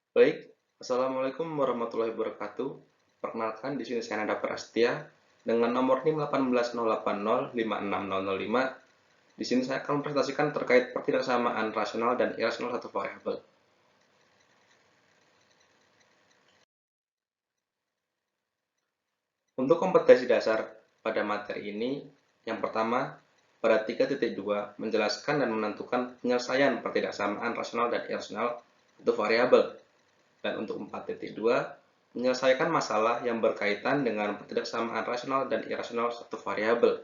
Baik, Assalamualaikum warahmatullahi wabarakatuh. Perkenalkan, di sini saya Nanda Prastia dengan nomor NIM 18080560005. Di sini saya akan mempresentasikan terkait pertidaksamaan rasional dan irasional satu variabel. Untuk kompetensi dasar pada materi ini, yang pertama, pada 3.2 menjelaskan dan menentukan penyelesaian pertidaksamaan rasional dan irasional satu variabel. Dan untuk 4.2, menyelesaikan masalah yang berkaitan dengan pertidaksamaan rasional dan irasional satu variabel.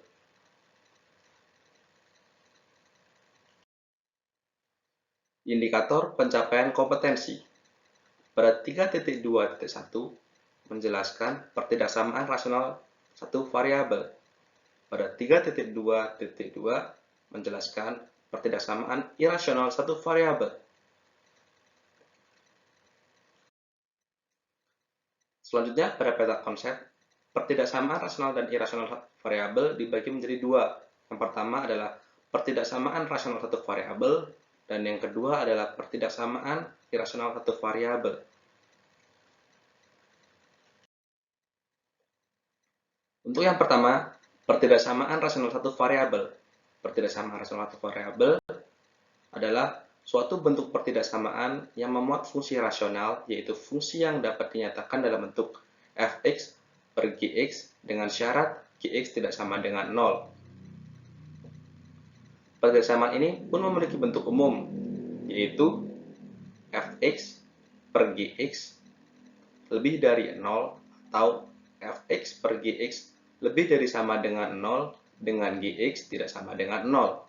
Indikator pencapaian kompetensi. Pada 3.2.1 menjelaskan pertidaksamaan rasional satu variabel. Pada 3.2.2 menjelaskan pertidaksamaan irasional satu variabel. Selanjutnya, pada peta konsep, pertidaksamaan rasional dan irasional variabel dibagi menjadi dua. Yang pertama adalah pertidaksamaan rasional satu variabel, dan yang kedua adalah pertidaksamaan irasional satu variabel. Untuk yang pertama, pertidaksamaan rasional satu variabel. Pertidaksamaan rasional satu variabel adalah suatu bentuk pertidaksamaan yang memuat fungsi rasional, yaitu fungsi yang dapat dinyatakan dalam bentuk fx per gx dengan syarat gx tidak sama dengan 0. Pertidaksamaan ini pun memiliki bentuk umum, yaitu fx per gx lebih dari 0 atau fx per gx lebih dari sama dengan 0 dengan gx tidak sama dengan 0.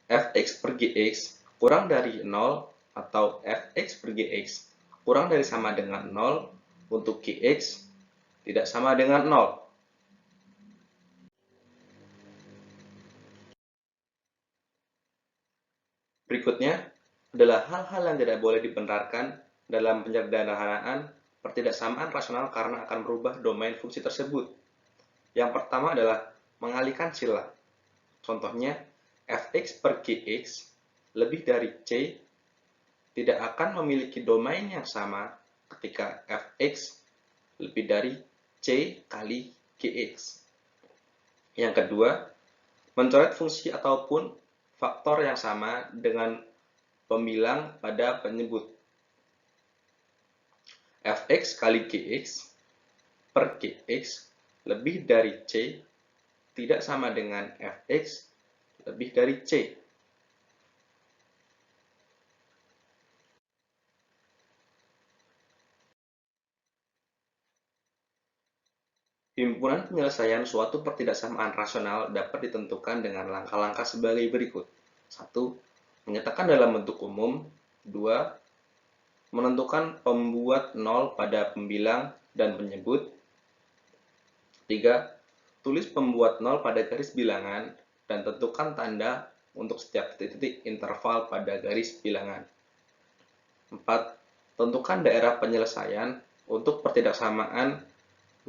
Fx per Gx kurang dari 0 atau Fx per Gx kurang dari sama dengan 0 untuk Gx tidak sama dengan 0. Berikutnya adalah hal-hal yang tidak boleh dibenarkan dalam penyederhanaan pertidaksamaan rasional karena akan merubah domain fungsi tersebut. Yang pertama adalah mengalihkan sila. Contohnya, Fx per Gx lebih dari C tidak akan memiliki domain yang sama ketika fx lebih dari c kali gx. Yang kedua, mencoret fungsi ataupun faktor yang sama dengan pembilang pada penyebut. Fx kali gx per gx lebih dari c tidak sama dengan fx lebih dari c. Himpunan penyelesaian suatu pertidaksamaan rasional dapat ditentukan dengan langkah-langkah sebagai berikut. 1. Menyatakan dalam bentuk umum. 2. Menentukan pembuat nol pada pembilang dan penyebut. 3. Tulis pembuat nol pada garis bilangan dan tentukan tanda untuk setiap titik interval pada garis bilangan. 4. Tentukan daerah penyelesaian untuk pertidaksamaan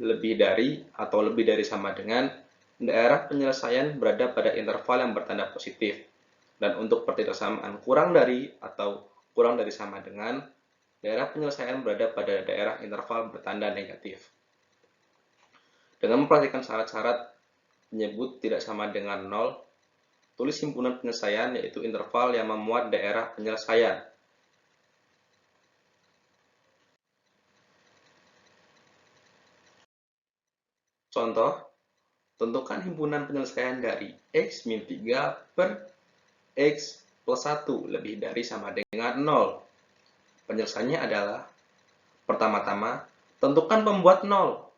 lebih dari atau lebih dari sama dengan daerah penyelesaian berada pada interval yang bertanda positif. Dan untuk pertidaksamaan kurang dari atau kurang dari sama dengan daerah penyelesaian berada pada daerah interval bertanda negatif. Dengan memperhatikan syarat-syarat menyebut tidak sama dengan 0, tulis himpunan penyelesaian yaitu interval yang memuat daerah penyelesaian. Contoh, tentukan himpunan penyelesaian dari x min 3 per x plus 1 lebih dari sama dengan 0. Penyelesaiannya adalah, pertama-tama, tentukan pembuat 0.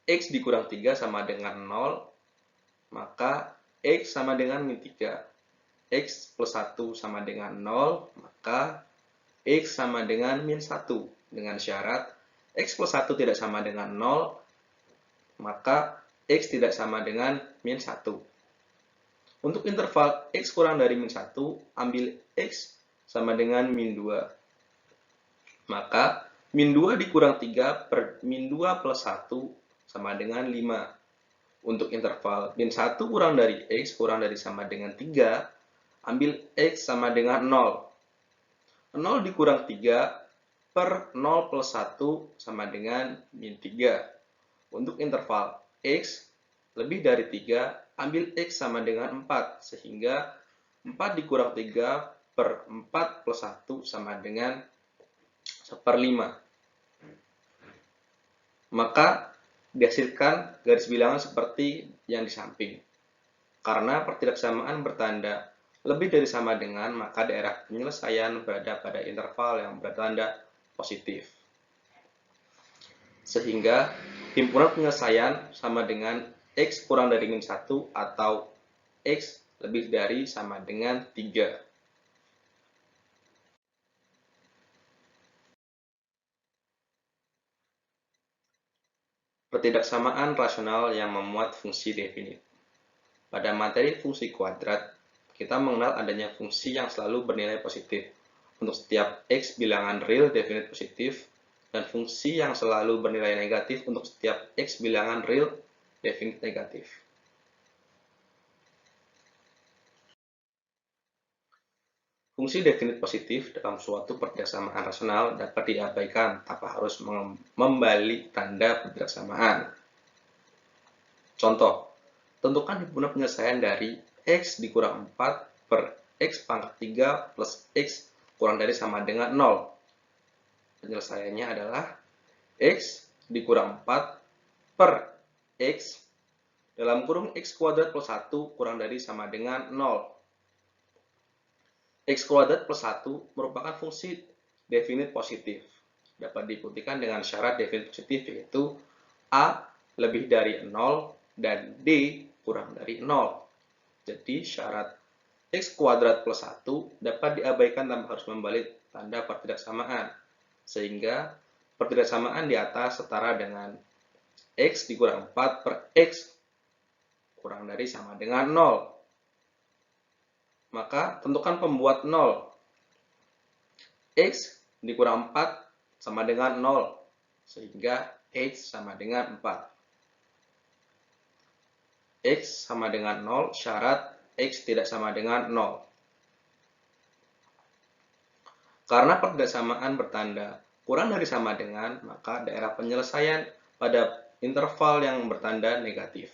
X dikurang 3 sama dengan 0, maka X sama dengan min 3. X plus 1 sama dengan 0, maka X sama dengan min 1. Dengan syarat X plus 1 tidak sama dengan 0, maka X tidak sama dengan min 1. Untuk interval X kurang dari min 1, ambil X sama dengan min 2. Maka min 2 dikurang 3 per min 2 plus 1 sama dengan 5. Untuk interval min 1 kurang dari X kurang dari sama dengan 3, ambil X sama dengan 0. 0 dikurang 3 per 0 plus 1 sama dengan min 3. Untuk interval X lebih dari 3, ambil X sama dengan 4, sehingga 4 dikurang 3 per 4 plus 1 sama dengan 1/5. Maka dihasilkan garis bilangan seperti yang di samping. Karena pertidaksamaan bertanda lebih dari sama dengan, maka daerah penyelesaian berada pada interval yang bertanda positif. Sehingga himpunan penyelesaian sama dengan X kurang dari min 1 atau X lebih dari sama dengan 3. Pertidaksamaan rasional yang memuat fungsi definit. Pada materi fungsi kuadrat, kita mengenal adanya fungsi yang selalu bernilai positif untuk setiap X bilangan real definit positif dan fungsi yang selalu bernilai negatif untuk setiap X bilangan real definit negatif. Fungsi definit positif dalam suatu pertidaksamaan rasional dapat diabaikan tanpa harus membalik tanda pertidaksamaan. Contoh, tentukan himpunan penyelesaian dari X dikurang 4 per X pangkat 3 plus X kurang dari sama dengan 0. Penyelesaiannya adalah X dikurang 4 per X dalam kurung X kuadrat plus 1 kurang dari sama dengan 0. X kuadrat plus 1 merupakan fungsi definit positif. Dapat dibuktikan dengan syarat definit positif, yaitu A lebih dari 0 dan D kurang dari 0. Jadi syarat X kuadrat plus 1 dapat diabaikan tanpa harus membalik tanda pertidaksamaan. Sehingga pertidaksamaan di atas setara dengan X dikurang 4 per X kurang dari sama dengan 0. Maka tentukan pembuat 0. X dikurang 4 sama dengan 0. Sehingga X sama dengan 4. X sama dengan 0, syarat X tidak sama dengan 0. Karena pertidaksamaan bertanda kurang dari sama dengan, maka daerah penyelesaian pada interval yang bertanda negatif.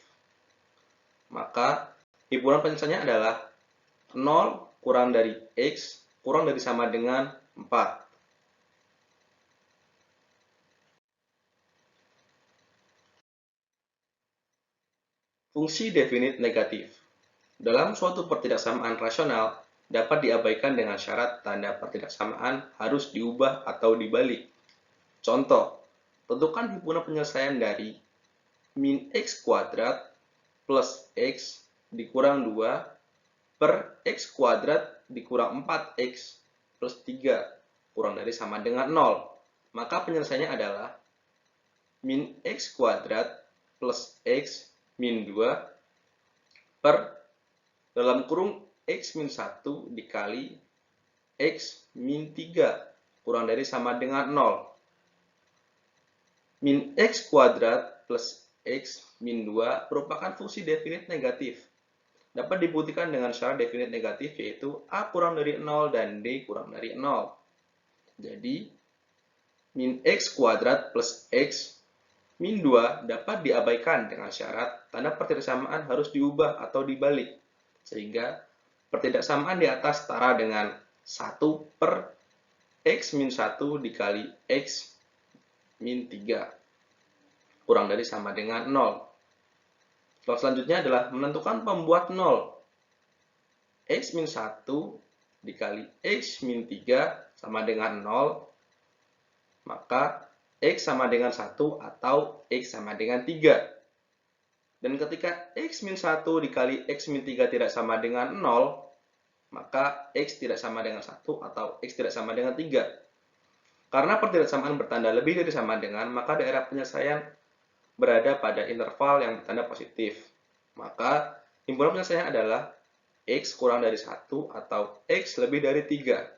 Maka himpunan penyelesaiannya adalah 0 kurang dari X kurang dari sama dengan 4. Fungsi definit negatif. Dalam suatu pertidaksamaan rasional dapat diabaikan dengan syarat tanda pertidaksamaan harus diubah atau dibalik. Contoh, tentukan himpunan penyelesaian dari min X kuadrat plus X dikurang 2 per X kuadrat dikurang 4X plus 3 kurang dari sama dengan 0. Maka penyelesaiannya adalah min X kuadrat plus X min 2 per dalam kurung X min 1 dikali X min 3 kurang dari sama dengan 0. Min X kuadrat plus X min 2 merupakan fungsi definit negatif. Dapat dibuktikan dengan syarat definit negatif, yaitu A kurang dari 0 dan D kurang dari 0. Jadi, min X kuadrat plus X min 2 dapat diabaikan dengan syarat tanda pertidaksamaan harus diubah atau dibalik. Sehingga pertidaksamaan di atas setara dengan 1 per X min 1 dikali X min 3 kurang dari sama dengan 0. Soal selanjutnya adalah menentukan pembuat 0. X min 1 dikali X min 3 sama dengan 0. Maka X sama dengan 1 atau X sama dengan 3. Dan ketika X min 1 dikali X min 3 tidak sama dengan 0, maka X tidak sama dengan 1 atau X tidak sama dengan 3. Karena pertidaksamaan bertanda lebih dari sama dengan, maka daerah penyelesaian berada pada interval yang bertanda positif. Maka himpunan penyelesaian adalah X kurang dari 1 atau X lebih dari 3.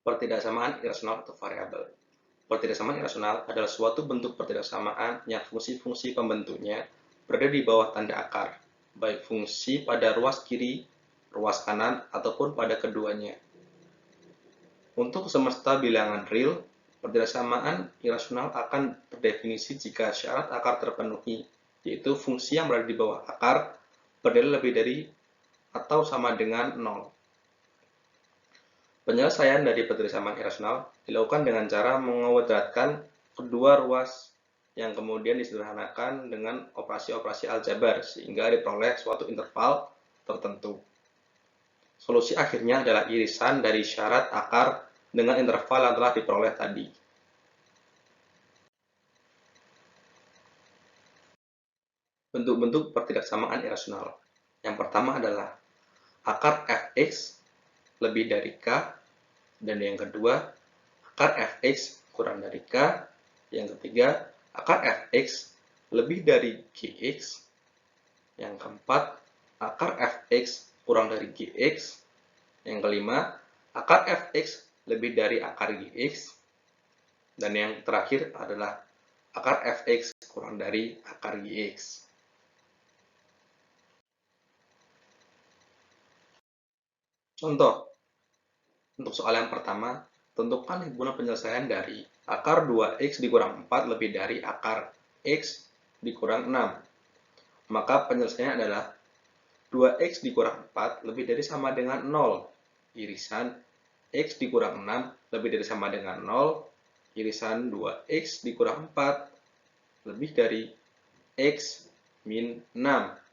Pertidaksamaan irasional atau variabel. Pertidaksamaan irasional adalah suatu bentuk pertidaksamaan yang fungsi-fungsi pembentuknya berada di bawah tanda akar. baik fungsi pada ruas kiri, ruas kanan, ataupun pada keduanya. Untuk semesta bilangan real, pertidaksamaan irasional akan terdefinisi jika syarat akar terpenuhi, yaitu fungsi yang berada di bawah akar bernilai lebih dari atau sama dengan 0. Penyelesaian dari pertidaksamaan irasional dilakukan dengan cara menguadratkan kedua ruas yang kemudian disederhanakan dengan operasi-operasi aljabar sehingga diperoleh suatu interval tertentu. Solusi akhirnya adalah irisan dari syarat akar dengan interval yang telah diperoleh tadi. Bentuk-bentuk pertidaksamaan irasional. Yang pertama adalah akar fx lebih dari k, dan yang kedua akar fx kurang dari k, yang ketiga akar fx lebih dari gx, yang keempat akar fx kurang dari gx, yang kelima akar fx lebih dari akar gx, dan yang terakhir adalah akar fx kurang dari akar gx. Contoh, untuk soal yang pertama, tentukan himpunan penyelesaian dari akar 2x dikurang 4 lebih dari akar x dikurang 6. Maka penyelesaiannya adalah 2x dikurang 4 lebih dari sama dengan 0, irisan x dikurang 6 lebih dari sama dengan 0, irisan 2x dikurang 4 lebih dari x min 6.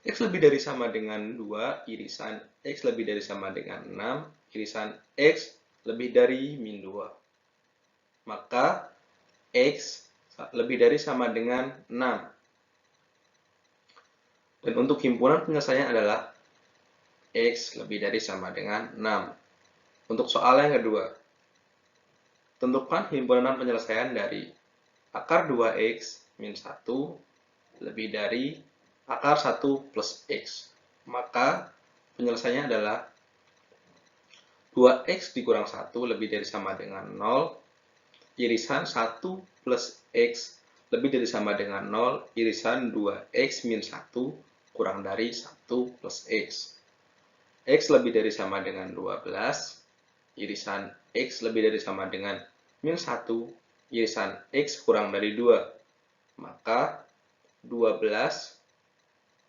X lebih dari sama dengan 2, irisan X lebih dari sama dengan 6, irisan X lebih dari min 2. Maka X lebih dari sama dengan 6. Dan untuk himpunan penyelesaian adalah X lebih dari sama dengan 6. Untuk soal yang kedua, tentukan himpunan penyelesaian dari akar 2X min 1 lebih dari akar 1 plus X. Maka penyelesaiannya adalah 2X dikurang 1 lebih dari sama dengan 0, irisan 1 plus X lebih dari sama dengan 0, irisan 2X min 1 kurang dari 1 plus X. X lebih dari sama dengan 12, irisan X lebih dari sama dengan min 1, irisan X kurang dari 2. Maka 12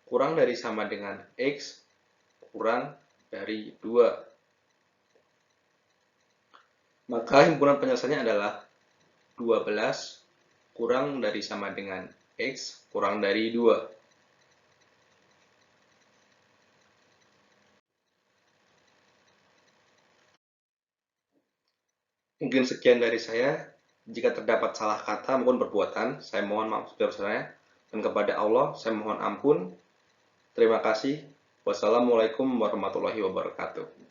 kurang dari sama dengan X kurang dari 2. Maka himpunan penyelesaiannya adalah 12 kurang dari sama dengan X kurang dari 2. Mungkin sekian dari saya. Jika terdapat salah kata maupun perbuatan, saya mohon maaf sebesar-besarnya. Dan kepada Allah, saya mohon ampun. Terima kasih. Wassalamualaikum warahmatullahi wabarakatuh.